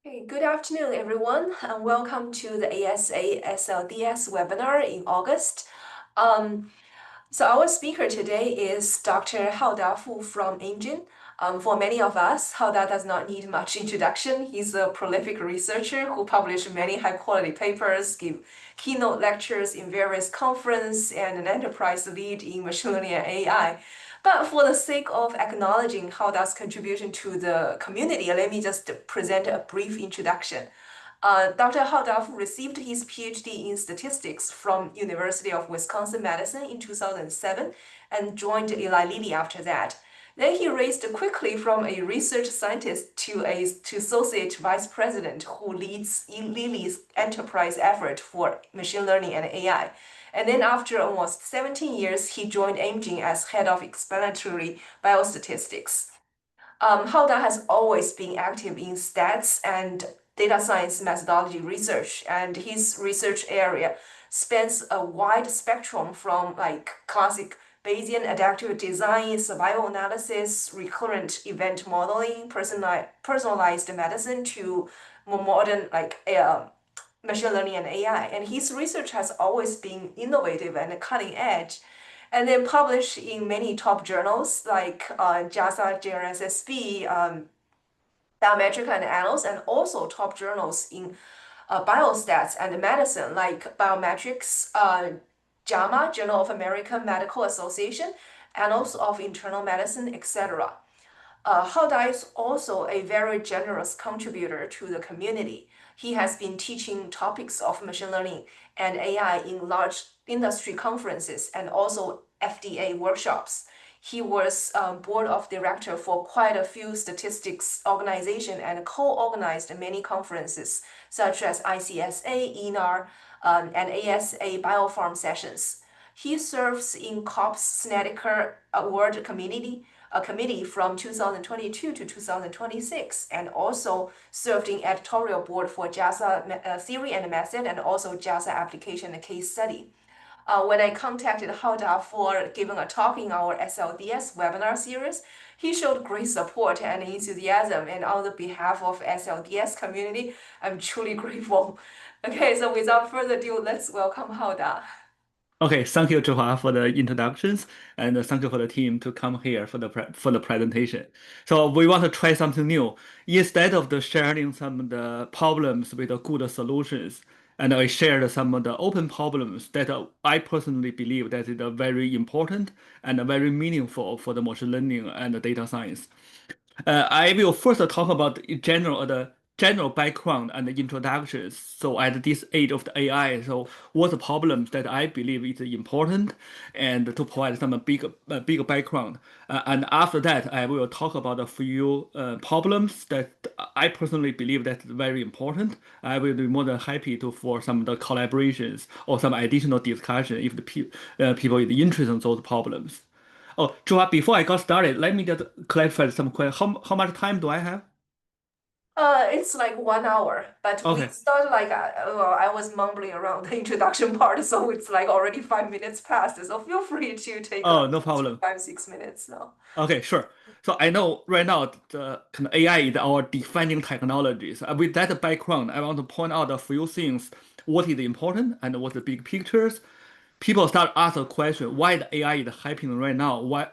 Hey, good afternoon, everyone, and welcome to the ASA SLDS webinar in August. Um, so our speaker today is Dr. Haoda Fu from Amgen. For many of us, Haoda does not need much introduction. He's a prolific researcher who published many high-quality papers, give keynote lectures in various conferences, and an enterprise lead in machine learning and AI. But for the sake of acknowledging Haoda's contribution to the community, let me just present a brief introduction. Dr. Haoda Fu received his Ph.D. in statistics from University of Wisconsin-Madison in 2007 and joined Eli Lilly after that. Then he raised quickly from a research scientist to associate vice president who leads Lilly's enterprise effort for machine learning and AI. And then after almost 17 years, he joined Amgen as head of exploratory biostatistics. Haoda has always been active in stats and data science methodology research, and his research area spans a wide spectrum from like classic Bayesian adaptive design, survival analysis, recurrent event modeling, personalized medicine to more modern machine learning and AI. And his research has always been innovative and cutting edge, and then published in many top journals like JASA, JRSS-B, Biometrika and Annals, and also top journals in biostats and medicine like Biometrics, JAMA, Journal of American Medical Association, Annals of Internal Medicine, etc. Haoda is also a very generous contributor to the community. He has been teaching topics of machine learning and AI in large industry conferences and also FDA workshops. He was board of director for quite a few statistics organization and co-organized many conferences such as ICSA, ENAR, and ASA Biopharm sessions. He serves in COPSS Snedecor Award committee, a committee from 2022 to 2026, and also served in editorial board for JASA theory and method, and also JASA application and case study. When I contacted Haoda for giving a talk in our SLDS webinar series, he showed great support and enthusiasm, and on the behalf of SLDS community, I'm truly grateful. Okay, so without further ado, let's welcome Haoda. Okay, thank you, Zhihua, for the introductions, and thank you for the team to come here for the presentation. So we want to try something new. Instead of the sharing some of the problems with the good solutions, and I shared some of the open problems that I personally believe that is very important and very meaningful for the machine learning and the data science. I will first talk about in general the general background and the introductions. So at this age of the AI, so what the problems that I believe is important, and to provide some big background. And after that, I will talk about a few problems that I personally believe that's very important. I will be more than happy to for some of the collaborations or some additional discussion if the people is interested in those problems. Oh, Joa, before I got started, let me just clarify some questions. How much time do I have? It's like 1 hour, but we Okay. started like well, I was mumbling around the introduction part, so it's like already 5 minutes past. So feel free to take like Oh, no extra problem. 5, 6 minutes now. Okay, sure. So I know right now the kind of AI is our defining technologies. With that background, I want to point out a few things. What is important and what's the big pictures? People start ask the question, why the AI is happening right now?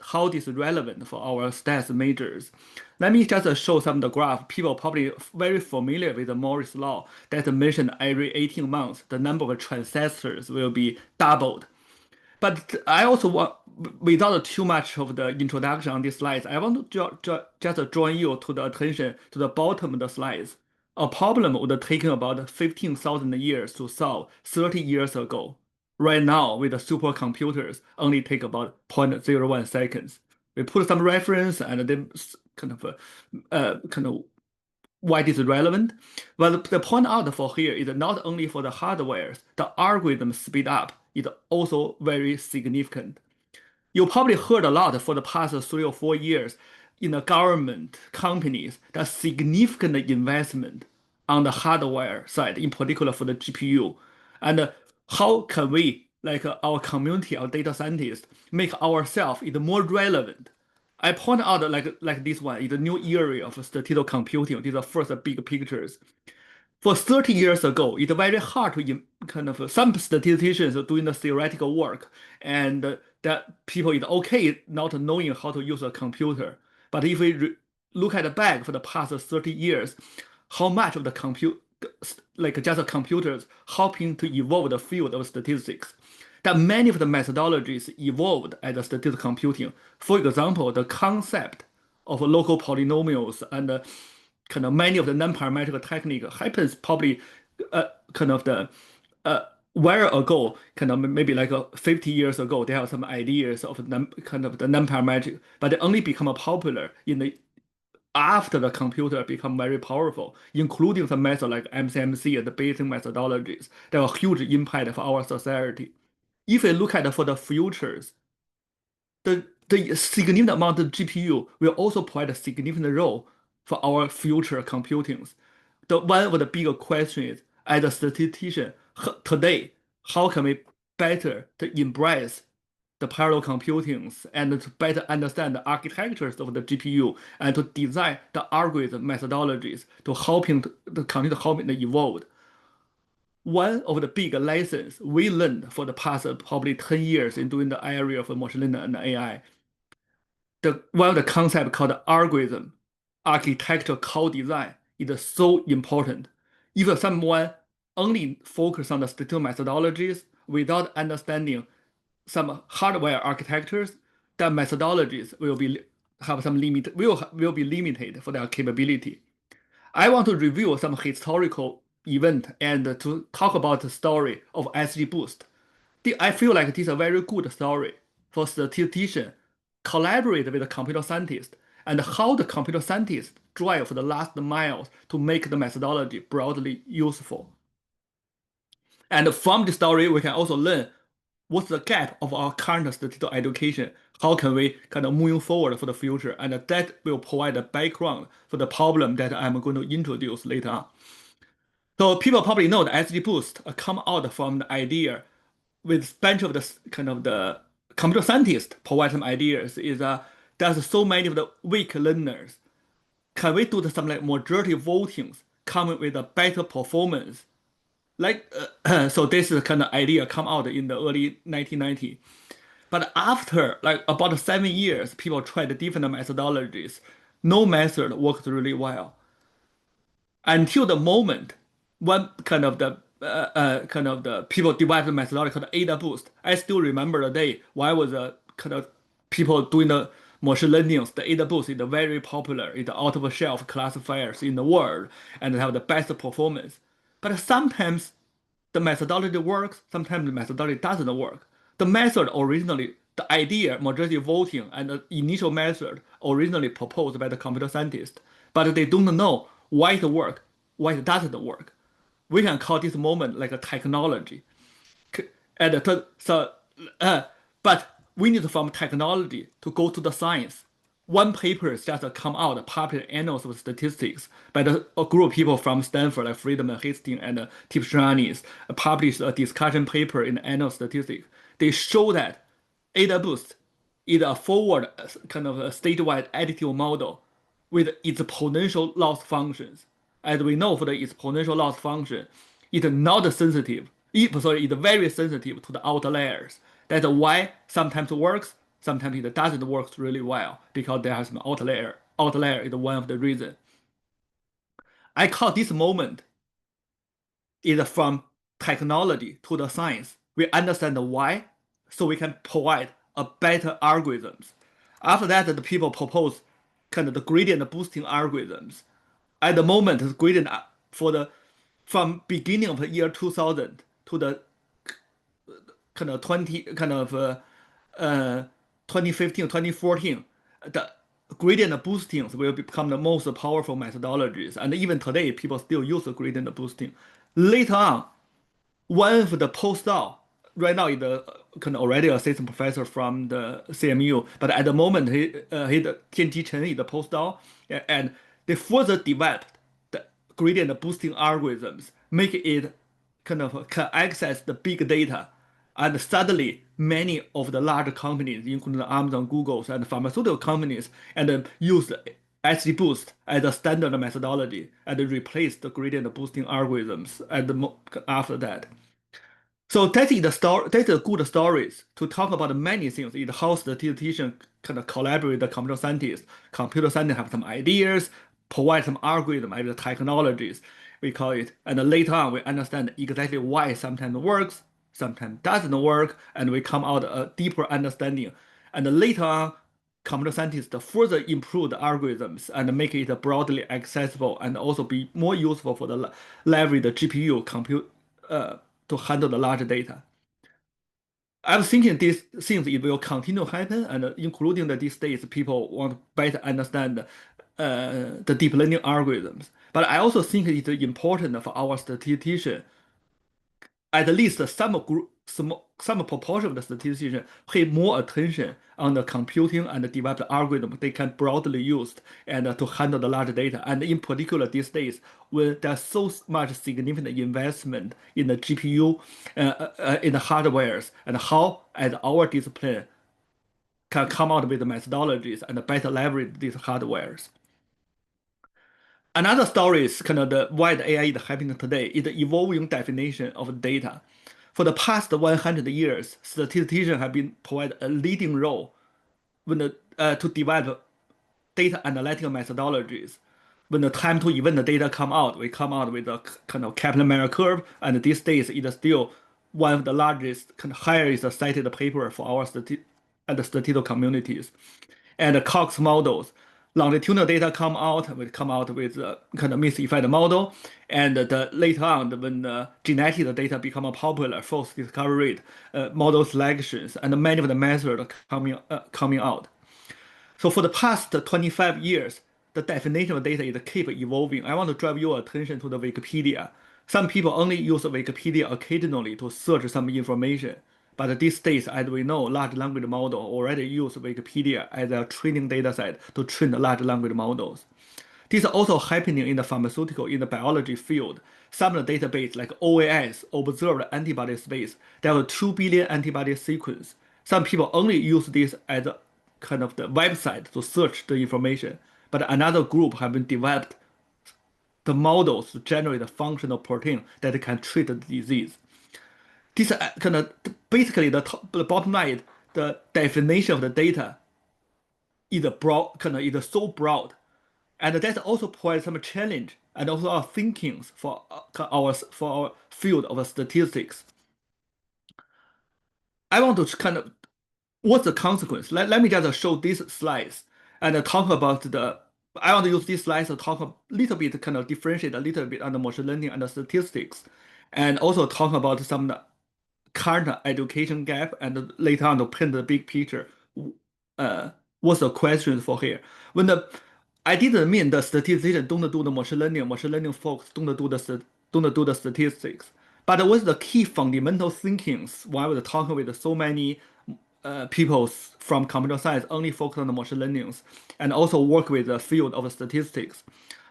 How this is relevant for our stats majors? Let me just show some of the graph. People probably very familiar with the Moore's law that mentioned every 18 months the number of transistors will be doubled. But I also want, without too much of the introduction on these slides, I want to just draw you to the attention to the bottom of the slides. A problem would have taken about 15,000 years to solve 30 years ago. Right now, with the supercomputers, only take about zero point zero 0.01 seconds. We put some reference and then kind of why this is relevant. But the point out for here is not only for the hardware, the algorithm speed up is also very significant. You probably heard a lot for the past 3 or 4 years in the government companies that significant investment on the hardware side, in particular for the GPU. And how can we, like our community of data scientists, make ourselves more relevant I point out like this one is a new area of statistical computing. These are first big pictures. For 30 years ago, it's very hard to kind of some statisticians are doing the theoretical work, and that people is okay not knowing how to use a computer. But if we look at the back for the past 30 years, how much of the compute like just computers helping to evolve the field of statistics. That many of the methodologies evolved as a statistical computing. For example, the concept of local polynomials and kind of many of the non-parametric technique happens probably kind of the while ago, kind of maybe like 50 years ago, they have some ideas of kind of the non-parametric, but they only become popular in the after the computer become very powerful, including the method like MCMC and the Bayesian methodologies. They have a huge impact for our society. If we look at for the futures, the significant amount of GPU will also play a significant role for our future computings. One of the bigger questions is, as a statistician, today, how can we better to embrace the parallel computings and to better understand the architectures of the GPU and to design the algorithm methodologies to helping the continue to helping to evolve. One of the big lessons we learned for the past probably 10 years in doing the area of machine learning and AI, one of the concept called algorithm, architecture co-design is so important. If someone only focus on the statistical methodologies without understanding some hardware architectures, the methodologies will be have some limit will be limited for their capability. I want to review some historical event and to talk about the story of XGBoost. I feel like this is a very good story for statistician collaborate with the computer scientist and how the computer scientists drive the last miles to make the methodology broadly useful. And from the story, we can also learn what's the gap of our current statistical education? How can we kind of move forward for the future? And that will provide a background for the problem that I'm going to introduce later on. So people probably know the XGBoost come out from the idea with a bunch of the kind of the computer scientists provide some ideas is there's so many of the weak learners. Can we do some like majority votings coming with a better performance? Like so this is kind of idea come out in the early 1990s. But after like about 7 years, people tried different methodologies. No method worked really well until the moment one kind of the people developed a methodology called AdaBoost. I still remember the day why was kind of people doing the machine learning. The AdaBoost is very popular. It's out of shelf classifiers in the world and have the best performance. But sometimes the methodology works, sometimes the methodology doesn't work. The method originally, the idea, majority voting, and the initial method originally proposed by the computer scientist, but they don't know why it works, why it doesn't work. We can call this moment like a technology. And but we need from technology to go to the science. One paper just come out, published in Annals of Statistics by a group of people from Stanford, like Friedman, Hastings, and Tipshranis, published a discussion paper in Annals of Statistics. They show that AdaBoost is a forward kind of a statewide additive model with exponential loss functions. As we know, for the exponential loss function, it's not sensitive. It's very sensitive to the outliers. That's why sometimes it works, sometimes it doesn't work really well because there are some outlier. Outlier is one of the reasons. I call this moment is from technology to the science. We understand the why, so we can provide a better algorithms. After that, the people propose kind of the gradient boosting algorithms. At the moment, the gradient for the from beginning of the year 2000 to the kind of 2015, 2014, the gradient boostings will become the most powerful methodologies. And even today, people still use the gradient boosting. Later on, one of the postdoc, right now is the kind of already assistant professor from the CMU, but at the moment he the Tianqi Chen is the postdoc, and they further developed the gradient boosting algorithms, make it kind of can access the big data And suddenly, many of the large companies, including Amazon, Google, and pharmaceutical companies, and use XGBoost as a standard methodology and replace the gradient boosting algorithms after that. So that is the story. That's a good stories to talk about many things. Is how statisticians kind of collaborate with the computer scientists. Computer scientists have some ideas, provide some algorithm and the technologies, we call it. And later on, we understand exactly why sometimes works, sometimes doesn't work, and we come out a deeper understanding. And later on, computer scientists further improve the algorithms and make it broadly accessible and also be more useful for the leverage the GPU compute to handle the large data. I'm thinking these things it will continue to happen, and including that these days people want to better understand the deep learning algorithms. But I also think it's important for our statistician, at least some proportion of the statistician pay more attention on the computing and develop the algorithm they can broadly use and to handle the large data. And in particular these days, when there's so much significant investment in the GPU, in the hardwares, and how as our discipline can come out with the methodologies and better leverage these hardwares. Another story is kind of the why the AI is happening today is the evolving definition of data. For the past 100 years, statisticians have been provided a leading role to develop data analytical methodologies. When the time to event the data come out, we come out with a kind of Kaplan-Meier curve, and these days it is still one of the largest, kind of highest cited paper for our statistical communities. And the COPSS models, longitudinal data come out, we come out with a kind of mixed effect model, and later on when genetic data become popular, false discovery rate, model selections, and many of the methods coming out. So for the past 25 years, the definition of data is keep evolving. I want to drive your attention to the Wikipedia. Some people only use Wikipedia occasionally to search some information. But these days, as we know, large language model already use Wikipedia as a training data set to train the large language models. This is also happening in the pharmaceutical, in the biology field. Some of the database like OAS, Observed Antibody Space, there are 2 billion antibody sequence. Some people only use this as a kind of the website to search the information. But another group have been developed the models to generate a functional protein that can treat the disease. This kind of basically the bottom line, the definition of the data is broad, kind of is so broad, and that also provides some challenge and also our thinkings for our field of statistics. I want to kind of what's the consequence? Let me just show these slides and talk about the. I want to use these slides to talk a little bit, kind of differentiate a little bit on the machine learning and the statistics, and also talk about some current education gap, and later on to paint the big picture. What's the question for here? I didn't mean the statistician don't do the machine learning folks don't do the statistics. But what's the key fundamental thinkings why we're talking with so many people from computer science only focus on the machine learning and also work with the field of statistics?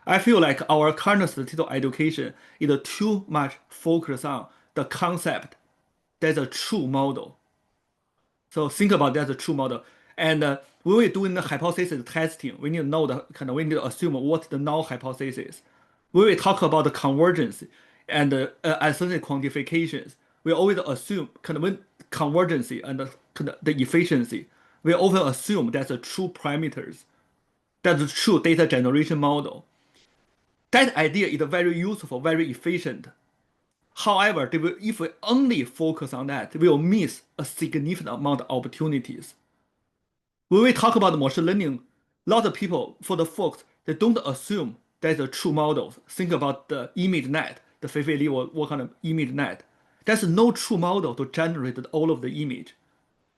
I feel like our current statistical education is too much focused on the concept that's a true model. So think about that's a true model. And when we're doing the hypothesis testing, we need to know we need to assume what's the null hypothesis. When we talk about the convergence and uncertainty quantifications, we always assume when convergence and the efficiency, we often assume that's a true parameters. That's a true data generation model. That idea is very useful, very efficient. However, if we only focus on that, we will miss a significant amount of opportunities. When we talk about machine learning, a lot of people, for the folks, they don't assume that's a true model. Think about the image net, the Fei Li will work on the image net. There's no true model to generate all of the image.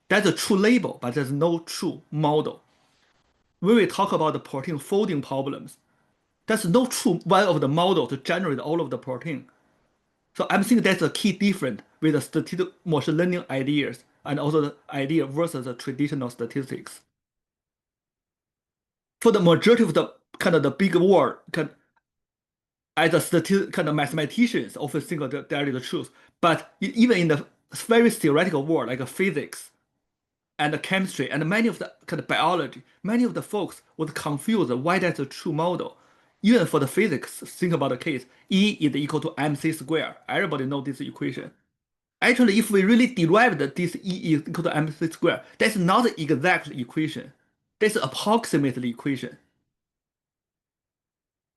That's a true label, but there's no true model. When we talk about the protein folding problems, there's no true one of the model to generate all of the protein. So I'm thinking that's a key difference with the statistical machine learning ideas and also the idea versus the traditional statistics. For the majority of the the big world, as a mathematicians often think that there is the truth. But even in the very theoretical world like physics and chemistry and many of the kind of biology, many of the folks would confuse why that's a true model. Even for the physics, think about the case, E is equal to mc squared. Everybody know this equation. Actually, if we really derived this E is equal to mc squared, that's not the exact equation. That's approximately equation.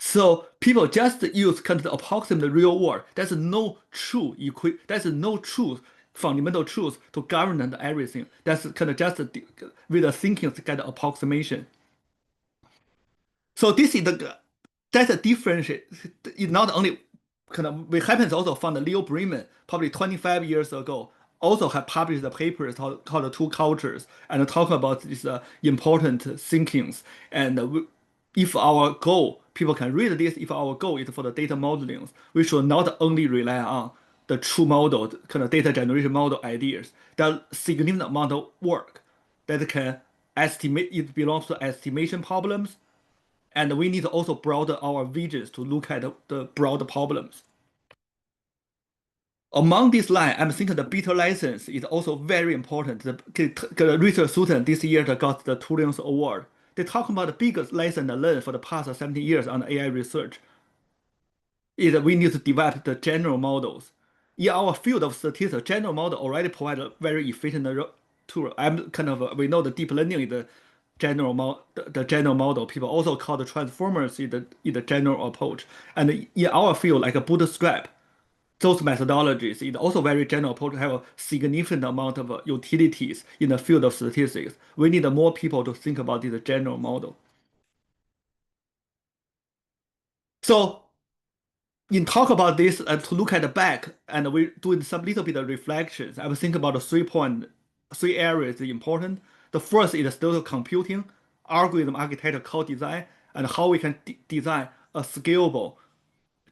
So people just use kind of the approximate real world. There's no true fundamental truth to govern and everything. That's kind of just with the thinking kind of approximation. So this is that's a difference. It not only kind of we happen to also found Leo Bremen probably 25 years ago also have published the papers called the two cultures and talk about these important thinkings and if our goal people can read this if our goal is for the data modeling we should not only rely on the true model kind of data generation model ideas there are significant amount of work that can estimate it belongs to estimation problems and we need to also broaden our visions to look at the broader problems. Among these lines, I'm thinking the beta license is also very important. The research student this year got the Turing Award. They talk about the biggest lesson learned for the past 70 years on AI research is that we need to develop the general models. In our field of statistics, general model already provide a very efficient tool. We know the deep learning is the general model. People also call the transformers in the general approach. And in our field, like a bootstrap, those methodologies is also very general approach have a significant amount of utilities in the field of statistics. We need more people to think about this general model. So in talk about this to look at the back and we doing some little bit of reflections. I was thinking about the three areas important. The first is statistical computing, algorithm architecture, code design, and how we can design a scalable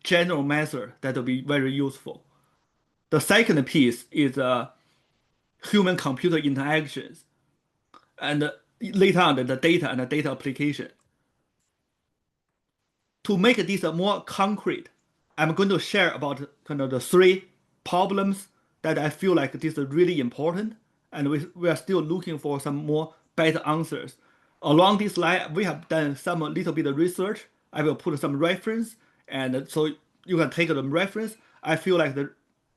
general method that will be very useful. The second piece is human-computer interactions, and later on the data and the data application. To make this more concrete, I'm going to share about kind of the three problems that I feel like this is really important, and we are still looking for some more better answers. Along this line, we have done some little bit of research. I will put some reference, and so you can take the reference. I feel like the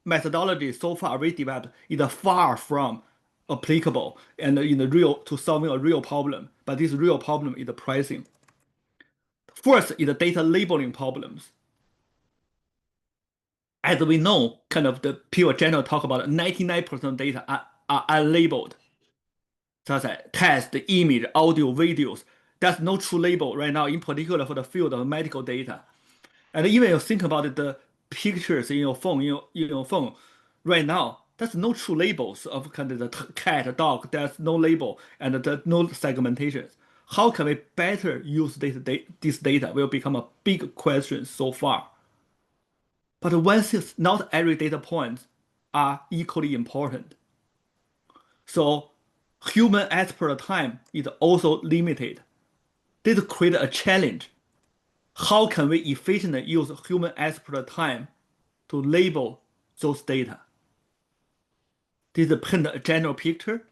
methodology so far we developed is far from applicable and in the real to solving a real problem. But this real problem is the pricing. First is the data labeling problems. As we know, kind of the people generally talk about 99% of data are unlabeled, such as text, image, audio, videos. There's no true label right now, in particular for the field of medical data. And even you think about it, the pictures in your phone, right now, there's no true labels of kind of the cat, dog. There's no label and no segmentations. How can we better use this data will become a big question so far. But one thing, not every data points are equally important. So human expert time is also limited. This creates a challenge. How can we efficiently use human expert time to label those data? This is paint a general picture.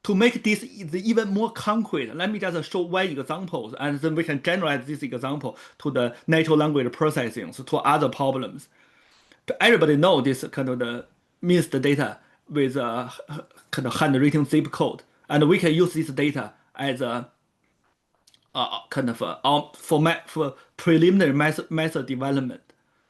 To make this even more concrete, let me just show one example, and then we can generalize this example to the natural language processing, so to other problems. Everybody know this kind of the mixed data with a kind of handwritten zip code, and we can use this data as a kind of for preliminary method development.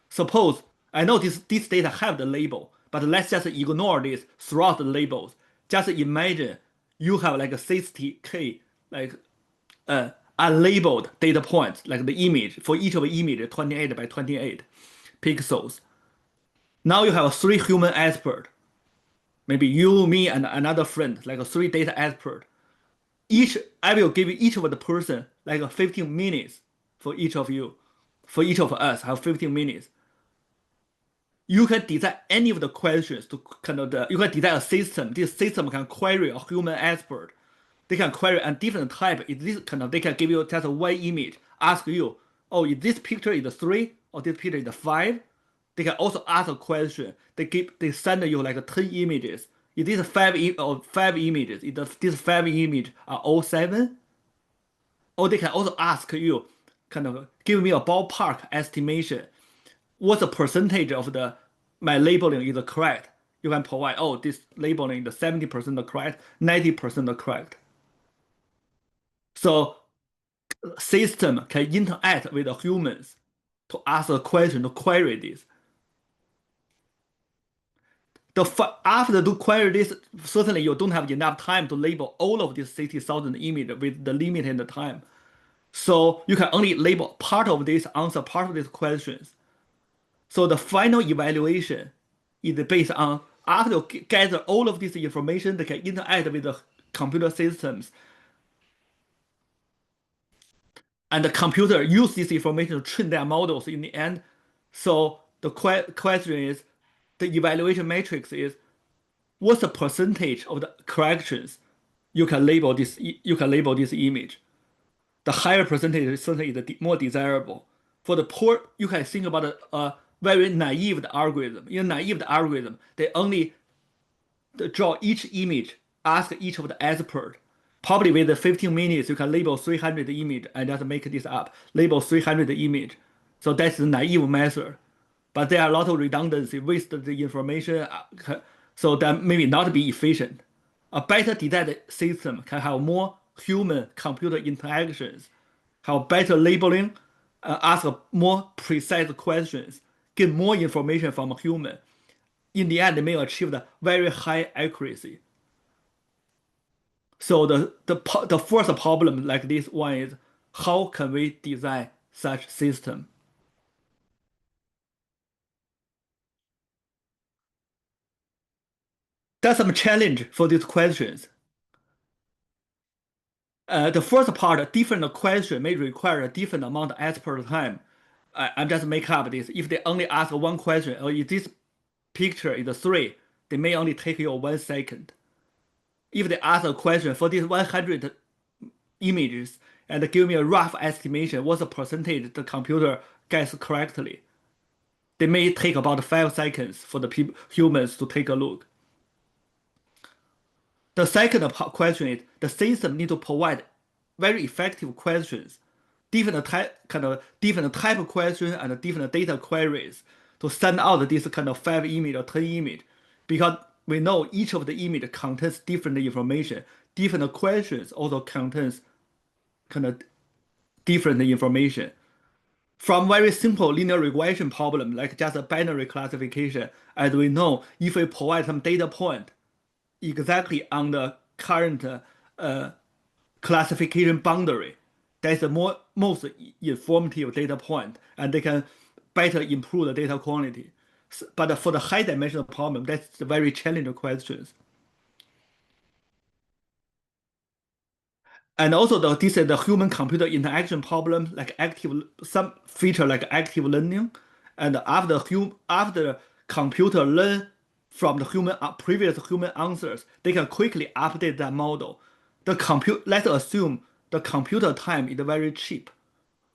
Suppose I know this data have the label, but let's just ignore this throughout the labels. Just imagine you have like a 60K like unlabeled data points, like the image for each of the image 28 by 28 pixels. Now you have three human expert, maybe you, me, and another friend, like a three data expert. I will give each of the person like 15 minutes for each of you, for each of us have 15 minutes. You can design any of the questions to kind of you can design a system. This system can query a human expert. They can query a different type. Is this kind of they can give you just one image, ask you, oh, is this picture is a 3 or this picture is a 5? They can also ask a question. They send you like 10 images. Is this five images? Is these 5 images are all 7? Or they can also ask you, kind of give me a ballpark estimation. What's the percentage of my labeling is correct? You can provide, oh, this labeling is 70% correct, 90% correct. So system can interact with the humans to ask a question, to query this. After to query this, certainly you don't have enough time to label all of these 60,000 images with the limited time. So you can only label part of this, answer part of these questions. So the final evaluation is based on, after you gather all of this information, they can interact with the computer systems. And the computer use this information to train their models in the end. So the question is, the evaluation matrix is, what's the percentage of the corrections you can label this image? The higher percentage certainly is more desirable. For the poor, you can think about a very naive algorithm. In a naive algorithm, they only draw each image, ask each of the expert. Probably within 15 minutes, you can label 300 image and just make this up. Label 300 image. So that's the naive method. But there are a lot of redundancy, waste the information, so that maybe not be efficient. A better designed system can have more human-computer interactions, have better labeling, ask more precise questions, get more information from a human. In the end, they may achieve the very high accuracy. So the first problem like this one is, how can we design such system? There's some challenge for these questions. The first part, different question may require a different amount of expert time. I'm just make up this. If they only ask one question, or if this picture is 3, they may only take you 1 second. If they ask a question for these 100 images and give me a rough estimation, what's the percentage the computer gets correctly, they may take about 5 seconds for the humans to take a look. The second question is, the system need to provide very effective questions, different type of questions and different data queries to send out this kind of 5 image or 10 image, because we know each of the image contains different information. Different questions also contains kind of different information. From very simple linear regression problem, like just a binary classification, as we know, if we provide some data point exactly on the current classification boundary, that's the most informative data point, and they can better improve the data quality. But for the high dimensional problem, that's the very challenging questions. And also this is the human computer interaction problem, like some feature like active learning. And after computer learn from the previous human answers, they can quickly update that model. Let's assume the computer time is very cheap.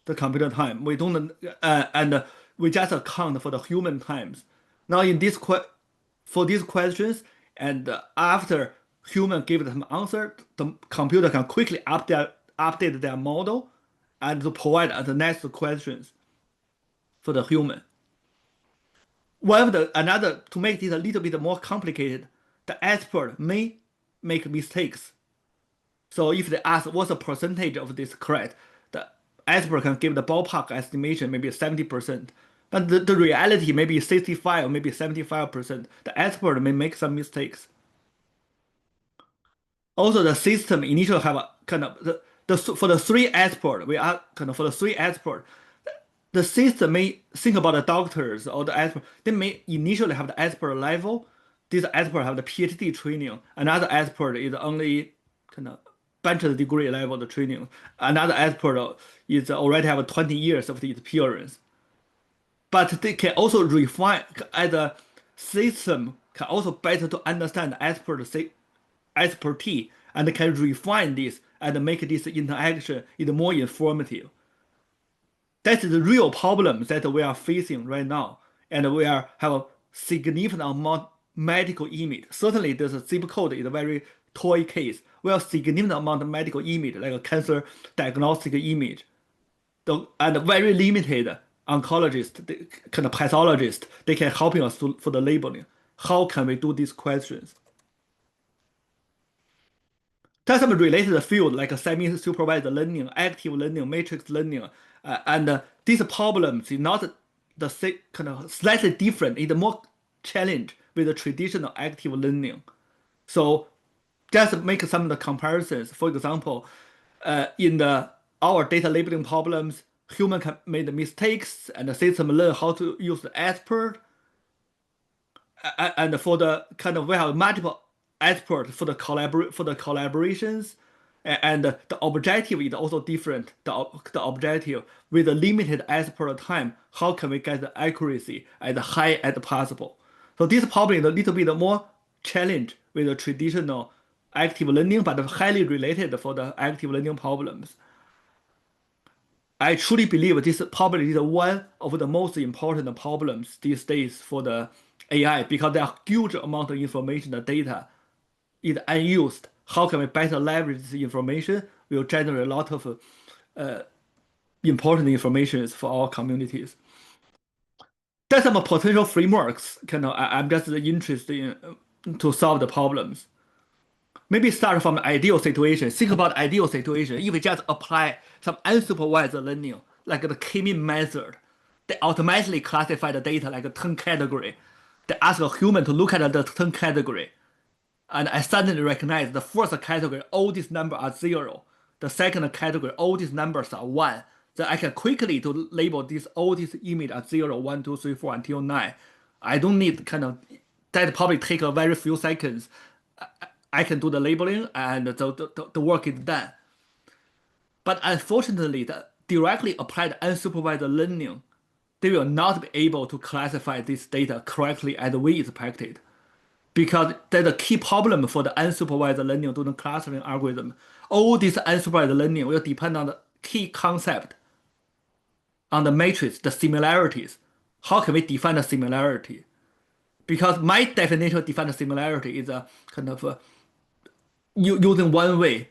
The computer time, we don't and we just account for the human times. Now for these questions, and after human give them answer, the computer can quickly update their model and to provide the next questions for the human. To make this a little bit more complicated, the expert may make mistakes. So if they ask what's the percentage of this correct, the expert can give the ballpark estimation, maybe 70%. But the reality may be 65 or maybe 75%. The expert may make some mistakes. Also, the system initially have a kind of for the 3 expert, the system may think about the doctors or the expert. They may initially have the expert level. This expert have the Ph.D. training. Another expert is only kind of bachelor degree level of training. Another expert is already have 20 years of the experience. But they can also refine, as a system can also better to understand the expertise and can refine this and make this interaction even more informative. That's the real problem that we are facing right now. and we have a significant amount medical image. Certainly, this zip code is a very toy case. We have significant amount of medical image, like a cancer diagnostic image, and very limited oncologist, kind of pathologist, they can help us for the labeling. How can we do these questions? There's some related field like semi-supervised learning, active learning, matrix learning, and these problems is not the same, kind of slightly different. It's more challenge with the traditional active learning. So just make some of the comparisons. For example, in our data labeling problems, human can make mistakes, and the system learn how to use the expert. And for the kind of we have multiple expert for the collaborations, and the objective is also different. The objective with a limited expert time, how can we get the accuracy as high as possible? So this probably is a little bit more challenge with the traditional active learning, but highly related for the active learning problems. I truly believe this probably is one of the most important problems these days for the AI, because there are huge amount of information, the data is unused. How can we better leverage this information? Will generate a lot of important information for our communities. There's some potential frameworks. I'm just interested in to solve the problems. Maybe start from the ideal situation. Think about ideal situation. If we just apply some unsupervised learning, like the K-mean method, they automatically classify the data like a 10 category. They ask a human to look at the 10 category. And I suddenly recognize the first category, all these numbers are 0. The second category, all these numbers are 1. Then I can quickly to label all these images as 0, 1, 2, 3, 4 until 9. I don't need that probably take a very few seconds. I can do the labeling and the work is done. But unfortunately, the directly applied unsupervised learning, they will not be able to classify this data correctly as we expected. Because there's a key problem for the unsupervised learning to the clustering algorithm. All this unsupervised learning will depend on the key concept, on the matrix, the similarities. How can we define the similarity? Because my definition of define the similarity is a kind of using one way.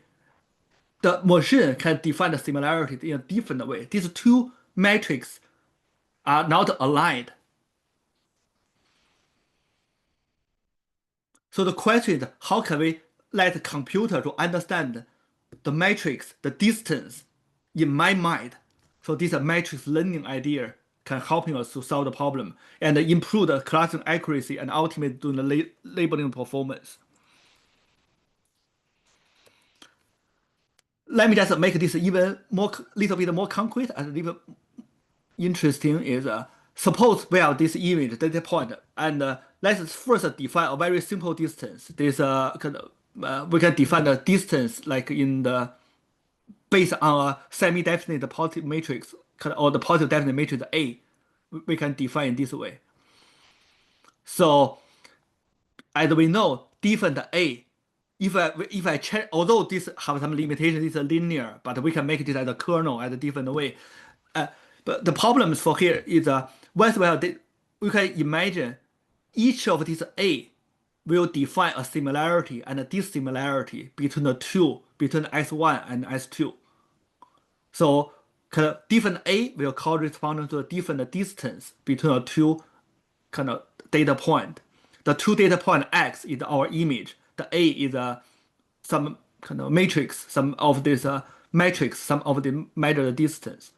The machine can define the similarity in a different way. These two metrics are not aligned. So the question is, how can we let the computer to understand the matrix, the distance in my mind? So this matrix learning idea can help us to solve the problem and improve the clustering accuracy and ultimately do the labeling performance. Let me just make this even more, little bit more concrete and a little interesting is, suppose we have this image data point, and let's first define a very simple distance. This we can define the distance like in the based on a semi-definite positive matrix or the positive definite matrix A. We can define this way. So as we know, different A. If I check, although this have some limitation, this is linear, but we can make this as a kernel as a different way. But the problem for here is once we can imagine each of these A will define a similarity and a dissimilarity between the two, between S1 and S2. So different A will correspond to a different distance between the two data point. The two data point X is our image. The A is some matrix, some of this matrix, some of the measured distance.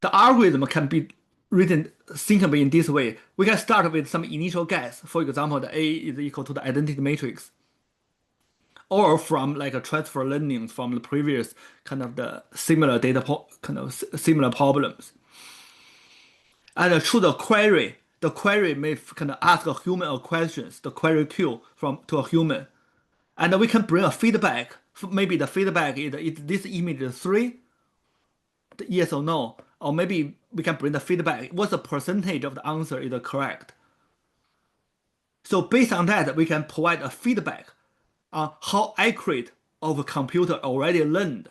The algorithm can be written thinkable in this way. We can start with some initial guess. For example, the A is equal to the identity matrix, or from like a transfer learning from the previous the similar data similar problems. And through the query may ask a human a questions, the query queue to a human. And we can bring a feedback. Maybe the feedback is this image 3? Yes or no? Or maybe we can bring the feedback. What's the percentage of the answer is correct? So based on that, we can provide a feedback on how accurate our computer already learned.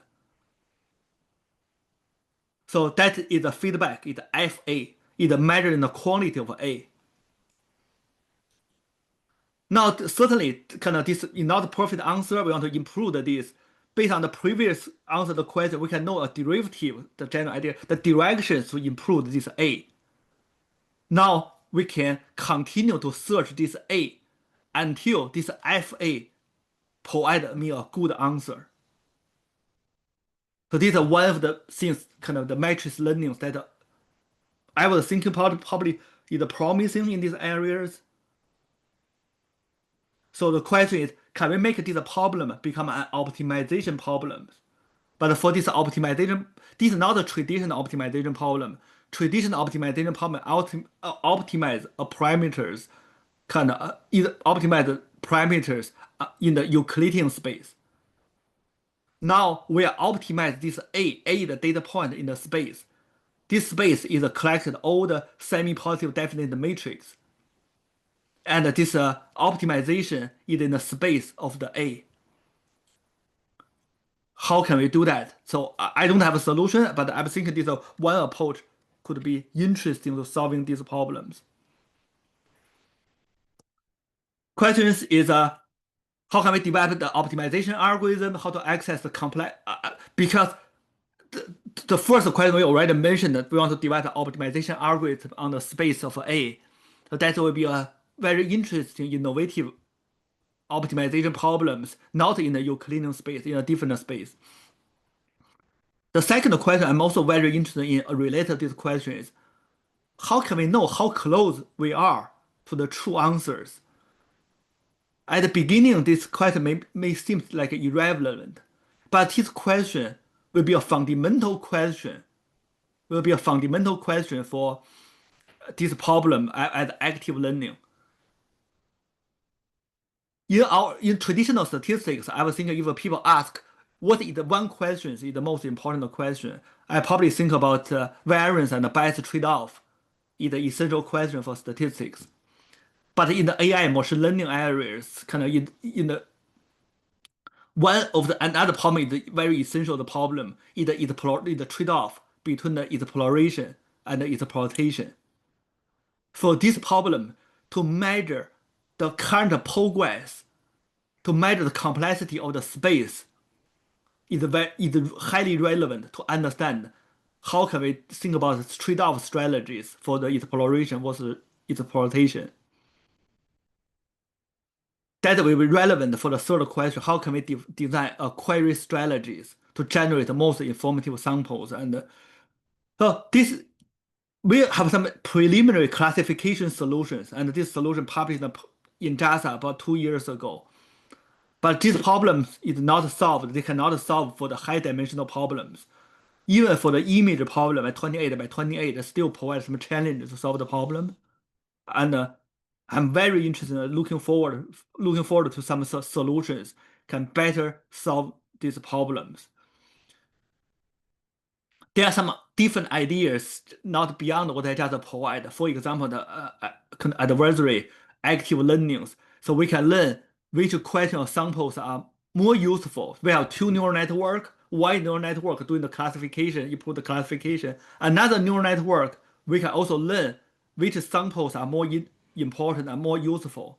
So that is the feedback, is FA. is measuring the quantity of A. Now, certainly, kind of this is not a perfect answer. We want to improve this. Based on the previous answer to the question, we can know a derivative, the general idea, the directions to improve this A. Now, we can continue to search this A until this FA provide me a good answer. So this is one of the things, kind of the matrix learning that I was thinking probably is promising in these areas. So the question is, can we make this problem become an optimization problem? But for this optimization, this is not a traditional optimization problem. Traditional optimization problem optimize parameters, kind of optimize parameters in the Euclidean space. Now we are optimize this A is the data point in the space. This space is collected all the semi-positive definite matrix. And this optimization is in the space of the A. How can we do that? So I don't have a solution, but I'm thinking this one approach could be interesting to solving these problems. Questions is how can we develop the optimization algorithm? How to access the complex? Because the first question we already mentioned that we want to develop the optimization algorithm on the space of A. So that will be a very interesting, innovative optimization problems, not in the Euclidean space, in a different space. The second question I'm also very interested in related to this question is, how can we know how close we are to the true answers? At the beginning, this question may seem like irrelevant, but this question will be a fundamental question, for this problem at active learning. In traditional statistics, I was thinking if people ask what is the one question is the most important question, I probably think about variance and bias trade-off is the essential question for statistics. But in the AI machine learning areas, kind of in the one of the another problem is very essential the problem is the trade-off between the exploration and the exploitation. For this problem, to measure the current progress, to measure the complexity of the space, is highly relevant to understand how can we think about trade-off strategies for the exploration versus exploitation. That will be relevant for the third question: how can we design a query strategies to generate the most informative samples? And so this we have some preliminary classification solutions, and this solution published in JASA about 2 years ago. But these problems is not solved. They cannot solve for the high dimensional problems. Even for the image problem at 28 by 28, it still provides some challenges to solve the problem. And I'm very interested in looking forward to some solutions can better solve these problems. There are some different ideas not beyond what I just provided. For example, the adversary active learnings. So we can learn which question or samples are more useful. We have two neural network, one neural network doing the classification, improve the classification. Another neural network, we can also learn which samples are more important and more useful,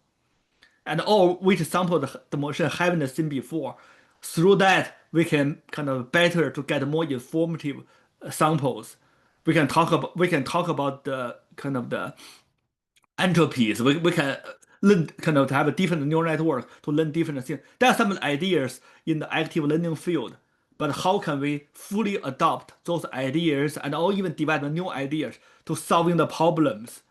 and or which samples the machine haven't seen before. Through that, we can kind of better to get more informative samples. We can talk about the kind of the entropies. We can learn kind of to have a different neural network to learn different things. There are some ideas in the active learning field, but how can we fully adopt those ideas and or even develop new ideas to solving the problems?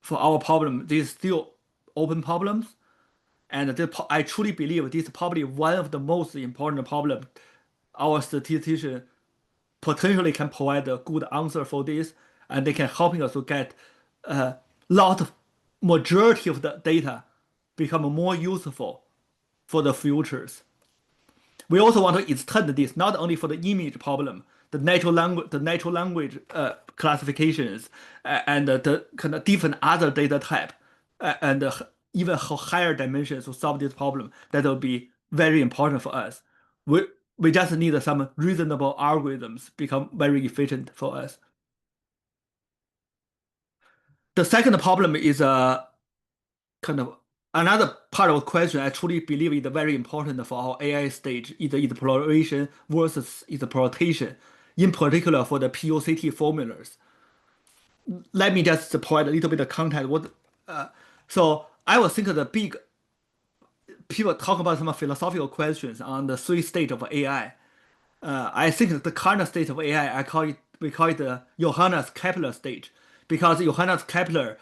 For our problem, these still open problems, and I truly believe this is probably one of the most important problems our statistician potentially can provide a good answer for this, and they can helping us to get a lot of majority of the data become more useful for the futures. We also want to extend this not only for the image problem, the natural language classifications, and the kind of different other data type, and even higher dimensions to solve this problem. That will be very important for us. We just need some reasonable algorithms become very efficient for us. The second problem is kind of another part of the question I truly believe is very important for our AI stage, is the exploration versus exploitation, in particular for the POCT formulas. Let me just provide a little bit of context. So I was thinking the big people talk about some philosophical questions on the three stages of AI. I think the current state of AI, we call it the Johannes Kepler stage, because Johannes Kepler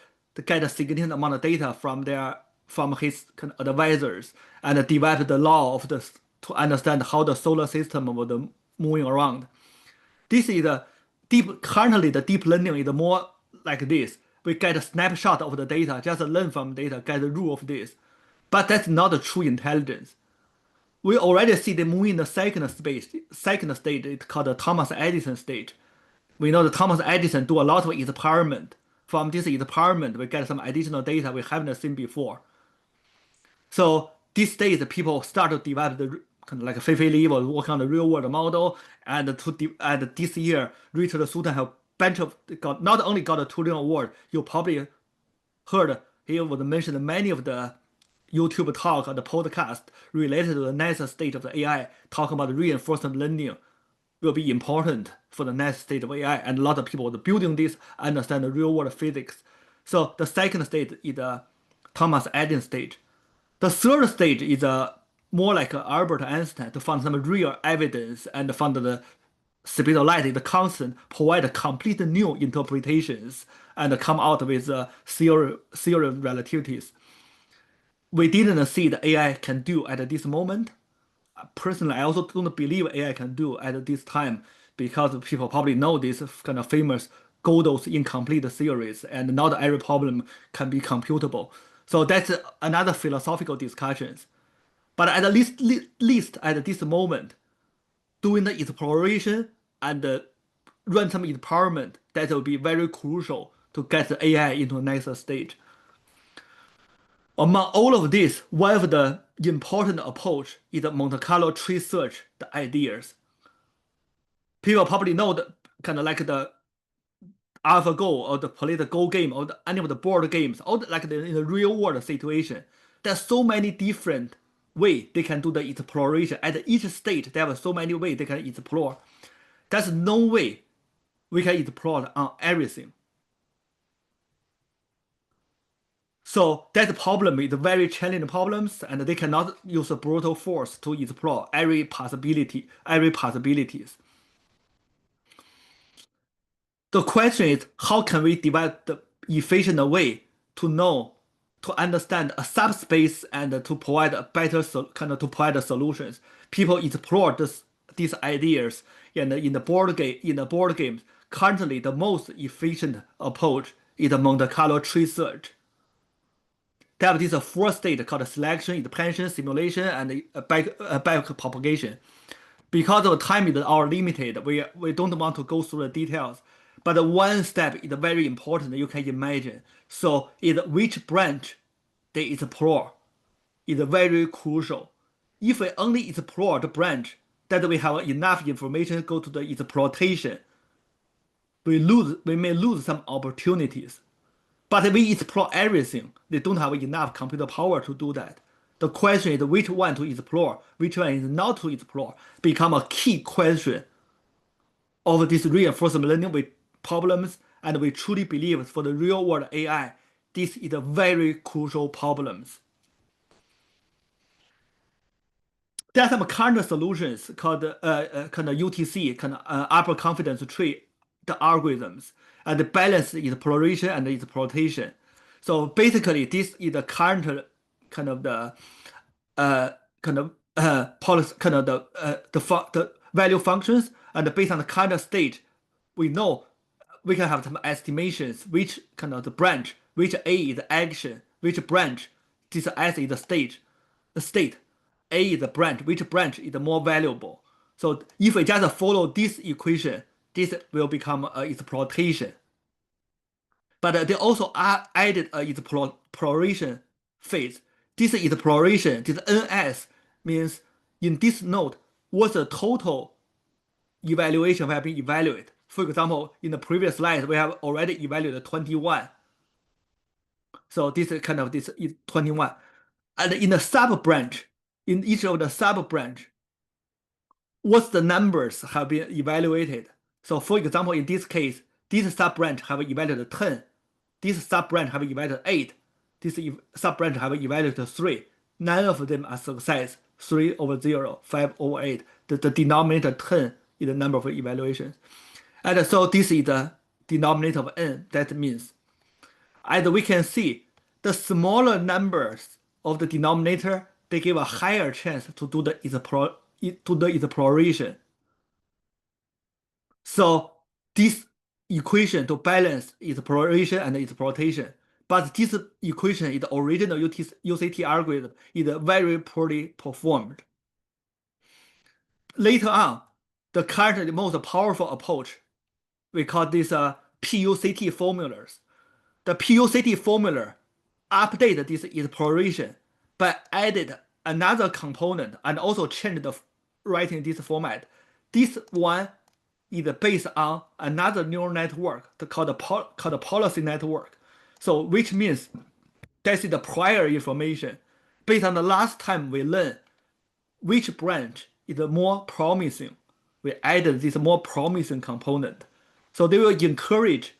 get a significant amount of data from his kind of advisors and developed the law of the to understand how the solar system was moving around. This is currently the deep learning is more like this. We get a snapshot of the data, just learn from data, get the rule of this. But that's not a true intelligence. We already see them moving in the second stage, it's called the Thomas Edison stage. We know that Thomas Edison do a lot of experiment. From this experiment, we get some additional data we haven't seen before. So these days, people start to develop the kind of like Fei Li was working on the real world model, and this year, Richard Sutton have not only got a Turing Award, you probably heard he was mentioned many of the YouTube talk or the podcast related to the next stage of the AI, talking about reinforcement learning will be important for the next stage of AI, and a lot of people are building this, understand the real world physics. So the second stage is the Thomas Edison stage. The third stage is more like Albert Einstein to find some real evidence and find the speed of light is the constant, provide complete new interpretations and come out with theory of relativities. We didn't see the AI can do at this moment. Personally, I also don't believe AI can do at this time because people probably know this kind of famous Gödel's incomplete theories, and not every problem can be computable. So that's another philosophical discussions. But at least at this moment, doing the exploration and run some experiment, that will be very crucial to get the AI into the next stage. Among all of this, one of the important approach is the Monte Carlo tree search, the ideas. People probably know the kind of like the AlphaGo or the political game or any of the board games, or in the real world situation. There's so many different ways they can do the exploration. At each stage, there are so many ways they can explore. There's no way we can explore on everything. So that problem is very challenging problems, and they cannot use a brutal force to explore every possibilities. The question is, how can we develop the efficient way to understand a subspace and to provide a better to provide solutions? People explore these ideas in the board games. Currently, the most efficient approach is the Monte Carlo tree search. They have this four state called selection, expansion, simulation, and back propagation. Because the time is our limited, we don't want to go through the details. But one step is very important, you can imagine. So which branch they explore is very crucial. If we only explore the branch that we have enough information to go to the exploitation, we may lose some opportunities. But if we explore everything, they don't have enough computer power to do that. The question is which one to explore, which one is not to explore, become a key question of this reinforcement learning with problems, and we truly believe for the real world AI, this is a very crucial problems. There are some current solutions called kind of UTC, kind of upper confidence tree, the algorithms, and the balance exploration and exploitation. So basically, this is the current kind of the policy, kind of the value functions, and based on the current state, we know we can have some estimations which kind of the branch, which A is the action, which branch, this S is the state, A is the branch, which branch is the more valuable. So if we just follow this equation, this will become exploitation. But they also added an exploration phase. This exploration, this NS, means in this node, what's the total evaluation we have been evaluated. For example, in the previous slide, we have already evaluated 21. So this is kind of this is 21. And in the sub branch, in each of the sub branch, what's the numbers have been evaluated? So for example, in this case, this sub branch have evaluated 10. This sub branch have evaluated 8. This sub branch have evaluated 3. None of them are success. 3 over 0, 5 over 8. The denominator 10 is the number of evaluations. And so this is the denominator of n. That means, as we can see, the smaller numbers of the denominator, they give a higher chance to do the exploration. So this equation to balance exploration and exploitation. But this equation is the original UCT algorithm is very poorly performed. Later on, the current most powerful approach, we call this PUCT formulas. The PUCT formula update this exploration, but added another component and also changed the writing this format. This one is based on another neural network called policy network. So which means this is the prior information. Based on the last time we learned which branch is more promising, we added this more promising component. So they will encourage,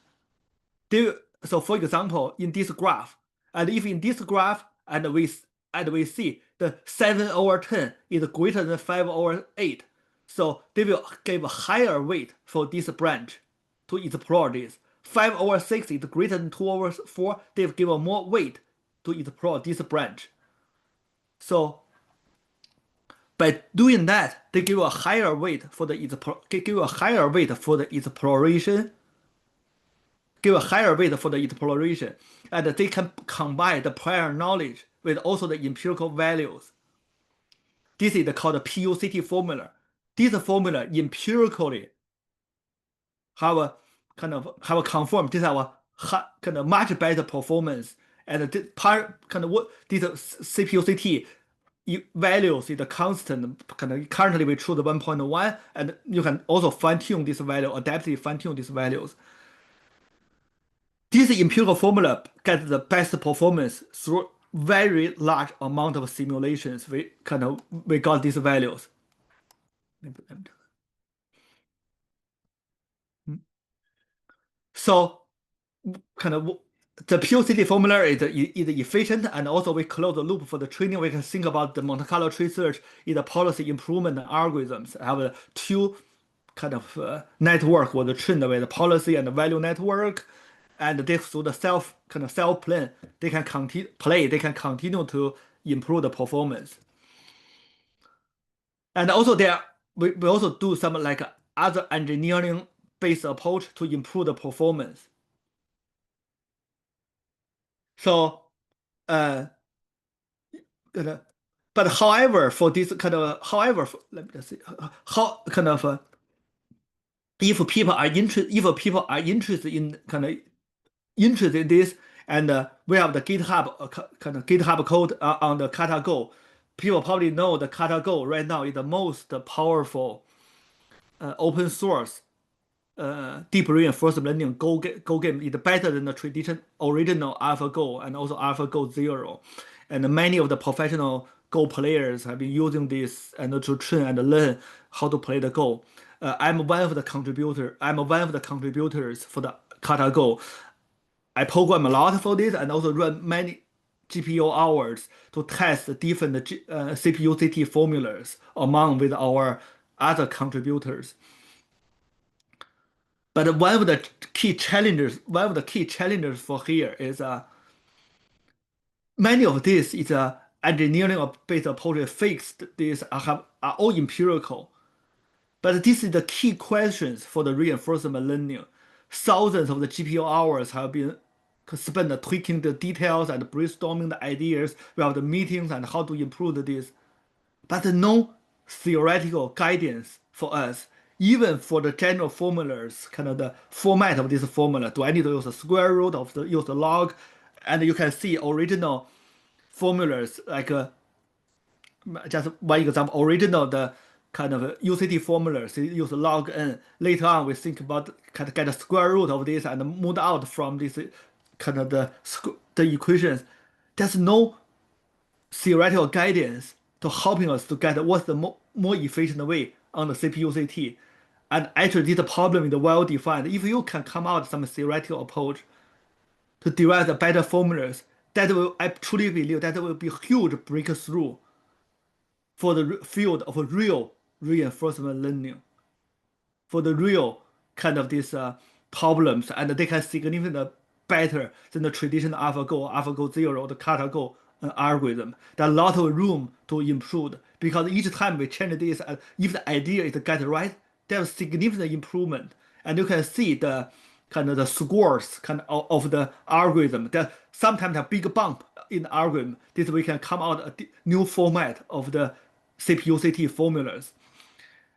so for example, in this graph, and if in this graph, and we see the 7 over 10 is greater than 5 over 8, so they will give a higher weight for this branch to explore this. 5 over 6 is greater than 2 over 4, they will give a more weight to explore this branch. So by doing that, they give a higher weight for the exploration. And they can combine the prior knowledge with also the empirical values. This is called the PUCT formula. This formula empirically have confirmed this our kind of much better performance, and this CPUCT values is the constant. Currently we choose 1.1, and you can also fine-tune this value, adaptively fine-tune these values. This empirical formula gets the best performance through very large amount of simulations. We got these values. So the PUCT formula is efficient, and also we close the loop for the training. We can think about the Monte Carlo tree search is the policy improvement algorithms. have two network was trained with the policy and the value network, and this through the self plan, they can continue to improve the performance. And also we also do some other engineering based approach to improve the performance. So but however, for this let me just see how if people are interested in this, and we have the GitHub code on the KataGo. People probably know the KataGo right now is the most powerful open source deep reinforcement learning Go game. Is better than the original AlphaGo and also AlphaGo Zero. And many of the professional Go players have been using this and to train and learn how to play the Go. I'm one of the contributors for the KataGo. I program a lot for this and also run many GPU hours to test the different CPUCT formulas among with our other contributors. But one of the key challenges for here is many of this is engineering based approach fixed. These are all empirical. But this is the key questions for the reinforcement learning. Thousands of the GPU hours have been spent tweaking the details and brainstorming the ideas. We have the meetings and how to improve this. But no theoretical guidance for us, even for the general formulas, the format of this formula. Do I need to use the square root use the log? And you can see original formulas, just one example, the UCT formulas, use log n. Later on, we think about get the square root of this and move out from this kind of the equations, there's no theoretical guidance to helping us to get what's the more efficient way on the CPU-CT. And actually, this problem is well defined. If you can come out some theoretical approach to derive the better formulas, that will, I truly believe that will be a huge breakthrough for the field of real reinforcement learning, for the real kind of these problems, and they can significantly better than the traditional AlphaGo 0, the CataGo algorithm. There's a lot of room to improve because each time we change this, if the idea is get right, there's significant improvement, and you can see the kind of the scores of the algorithm. That sometimes a big bump in the algorithm. This we can come out a new format of the CPU-CT formulas,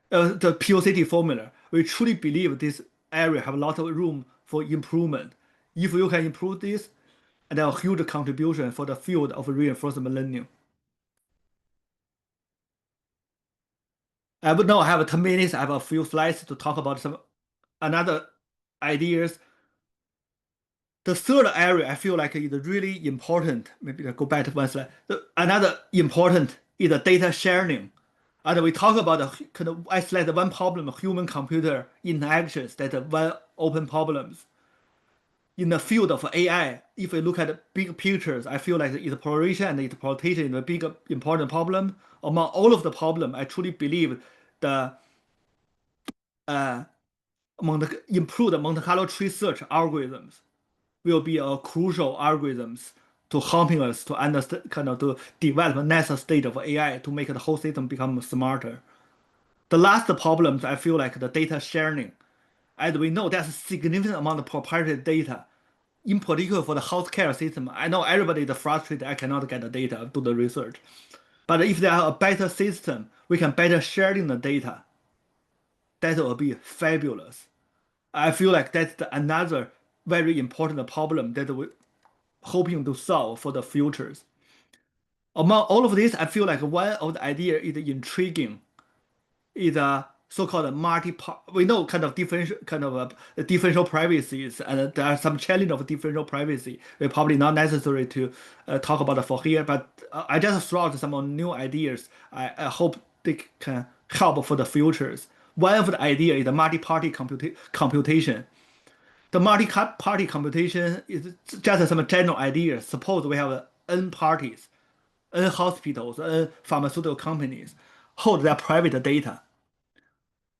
the POCT formula. We truly believe this area have a lot of room for improvement. If you can improve this, and a huge contribution for the field of reinforcement learning. I would now have 10 minutes. I have a few slides to talk about some another ideas. The third area I feel like is really important. Maybe I'll go back to one slide. Another important is the data sharing. And we talk about kind of isolate one problem, human-computer interactions, that one open problems. In the field of AI, if we look at big pictures, I feel like exploration and interpretation is a big important problem. Among all of the problems, I truly believe the improved Monte Carlo tree search algorithms will be a crucial algorithms to helping us to understand, kind of to develop the next stage of AI to make the whole system become smarter. The last problems, I feel like the data sharing. As we know, there's a significant amount of proprietary data, in particular for the healthcare system. I know everybody is frustrated, I cannot get the data, do the research. But if there are a better system, we can better sharing the data. That will be fabulous. I feel like that's another very important problem that we're hoping to solve for the futures. Among all of this, I feel like one of the idea is intriguing, is a so-called we know kind of differential differential privacies, and there are some challenge of differential privacy. We're probably not necessary to talk about it for here, but I just throw out some new ideas. I hope they can help for the futures. One of the idea is the multi-party computation. The multi-party computation is just some general ideas. Suppose we have n parties, n hospitals, n pharmaceutical companies hold their private data.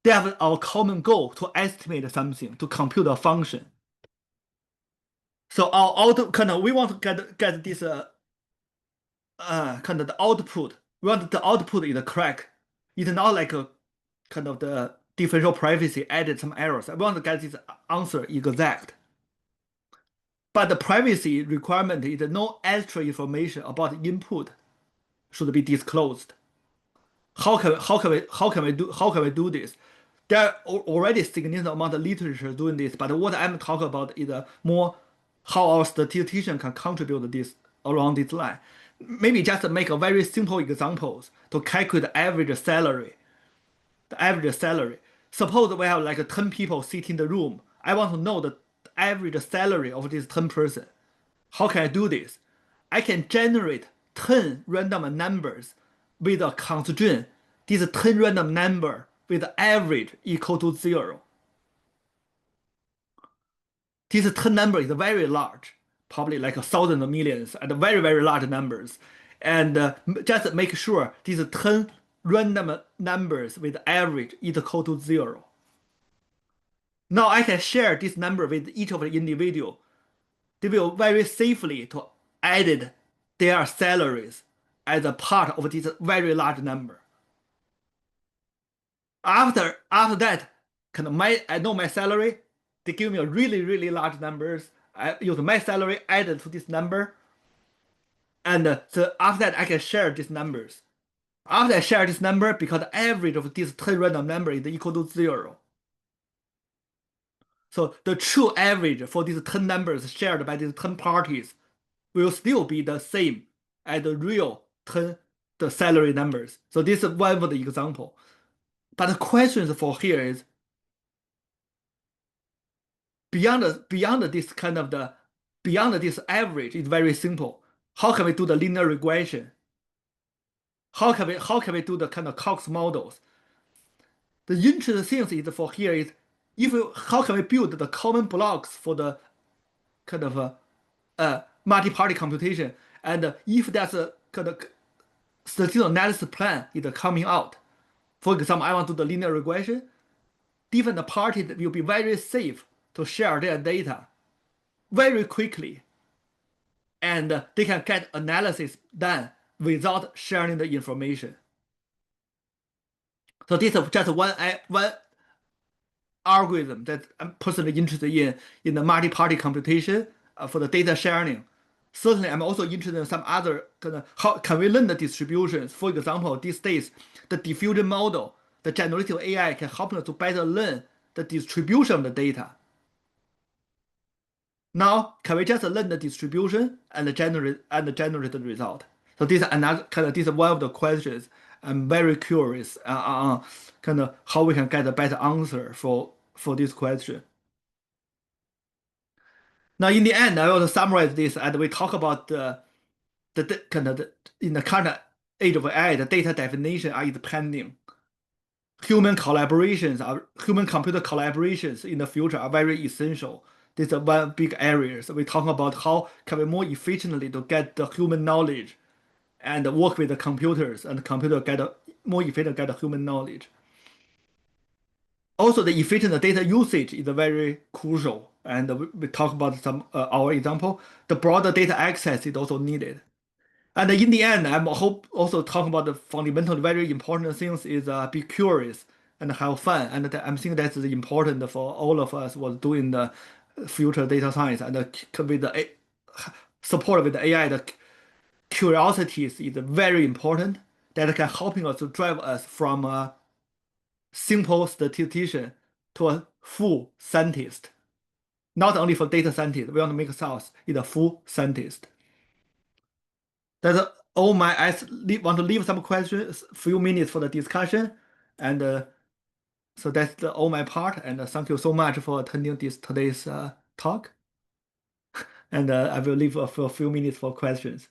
They have our common goal to estimate something, to compute a function. So we want to get this kind of the output. We want the output is correct. It's not like a kind of the differential privacy added some errors. I want to get this answer exact. But the privacy requirement is no extra information about input should be disclosed. How can we do this? There are already significant amount of literature doing this, but what I'm talking about is more how our statistician can contribute this along this line. Maybe just make a very simple examples to calculate the average salary. The average salary. Suppose we have like 10 people sitting in the room. I want to know the average salary of these 10 person. How can I do this? I can generate 10 random numbers with a constraint. These 10 random number with average equal to 0. This 10 number is very large, probably like 1,000 millions and very, very large numbers. And just make sure these 10 random numbers with average equal to 0. Now I can share this number with each of the individual. They will very safely to add their salaries as a part of this very large number. After that, I know my salary. They give me a really large numbers. I use my salary added to this number, and so after that I can share these numbers. After I share this number, because the average of these 10 random number is equal to 0. So the true average for these 10 numbers shared by these 10 parties will still be the same as the real 10 the salary numbers. So this is one of the example. But the question for here is beyond this kind of the beyond this average is very simple. How can we do the linear regression? How can we do the kind of COPSS models? The interesting thing is for here is how can we build the common blocks for the kind of multi-party computation, and if there's a kind of statistical analysis plan is coming out. For example, I want to do the linear regression. Different parties will be very safe to share their data very quickly, and they can get analysis done without sharing the information. So this is just one algorithm that I'm personally interested in the multi-party computation for the data sharing. Certainly, I'm also interested in some other kind of how can we learn the distributions. For example, these days, the diffusion model, the generative AI can help us to better learn the distribution of the data. Now, can we just learn the distribution and generate the result? So this is another kind of this is one of the questions I'm very curious on kind of how we can get a better answer for this question. Now, in the end, I will summarize this and we talk about in the current age of AI, the data definition are pending. Human computer collaborations in the future are very essential. This is one big area. So we talk about how can we more efficiently to get the human knowledge and work with the computers, and the computer more efficient get the human knowledge. Also, the efficient data usage is very crucial, and we talk about some our example. The broader data access is also needed. And in the end, I'm also talking about the fundamental, very important things is be curious and have fun. And I'm thinking that's important for all of us who are doing the future data science, and with the support with the AI, the curiosity is very important. That can helping us to drive us from a simple statistician to a full scientist. Not only for data scientist, we want to make ourselves a full scientist. That's all I want to leave some questions, few minutes for the discussion, and so that's all my part. And thank you so much for attending today's talk. And I will leave for a few minutes for questions.